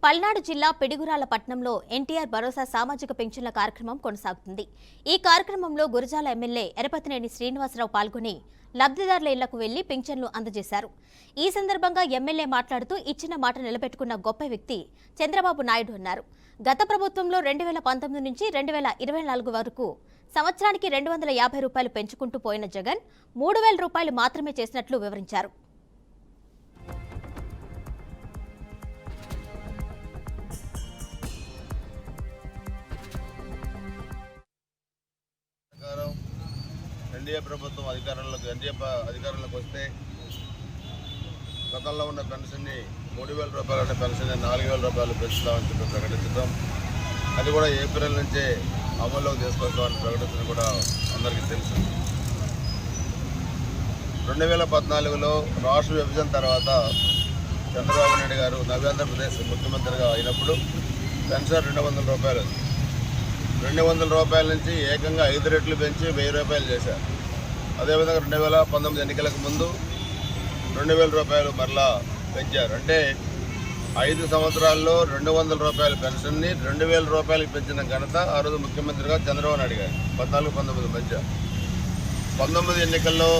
పల్నాడు జిల్లా పిడుగురాళ్ల పట్టణంలో ఎన్టీఆర్ భరోసా సామాజిక పెన్షన్ల కార్యక్రమం కొనసాగుతుంది. ఈ కార్యక్రమంలో గురజాల ఎమ్మెల్యే ఎరపతినేని శ్రీనివాసరావు పాల్గొని లబ్ధిదారుల ఇళ్లకు వెళ్లి పింఛన్లు అందజేశారు. ఈ సందర్భంగా ఎమ్మెల్యే మాట్లాడుతూ ఇచ్చిన మాట నిలబెట్టుకున్న గొప్ప వ్యక్తి చంద్రబాబు నాయుడు అన్నారు. గత ప్రభుత్వంలో 2019 నుంచి 2024 వరకు సంవత్సరానికి 250 రూపాయలు పెంచుకుంటూ పోయిన జగన్ 3000 రూపాయలు మాత్రమే చేసినట్లు వివరించారు. ఎన్డీఏ ప్రభుత్వం అధికారంలోకి వస్తే గతంలో ఉన్న పెన్షన్ని 3000 రూపాయలు ఉన్న పెన్షన్ని 4000 రూపాయలు పెంచుతామని చెప్పి ప్రకటించడం, అది కూడా ఏప్రిల్ నుంచే అమల్లోకి తీసుకొస్తామని ప్రకటించడం కూడా అందరికీ తెలుసు. 2014లో రాష్ట్ర విభజన తర్వాత చంద్రబాబు నాయుడు గారు నవ్యాంధ్రప్రదేశ్ ముఖ్యమంత్రిగా అయినప్పుడు పెన్షన్ 200 రూపాయలు, 200 రూపాయల నుంచి ఏకంగా 5 రెట్లు పెంచి 1000 రూపాయలు చేశారు. అదేవిధంగా 2019 ఎన్నికలకు ముందు 2000 రూపాయలు మరలా పెంచారు. అంటే 5 సంవత్సరాల్లో 200 రూపాయల పెన్షన్ని 2000 రూపాయలకి పెంచిన ఘనత ఆ రోజు ముఖ్యమంత్రిగా చంద్రబాబు నాయుడు గారు 14-19 మధ్య. 19 ఎన్నికల్లో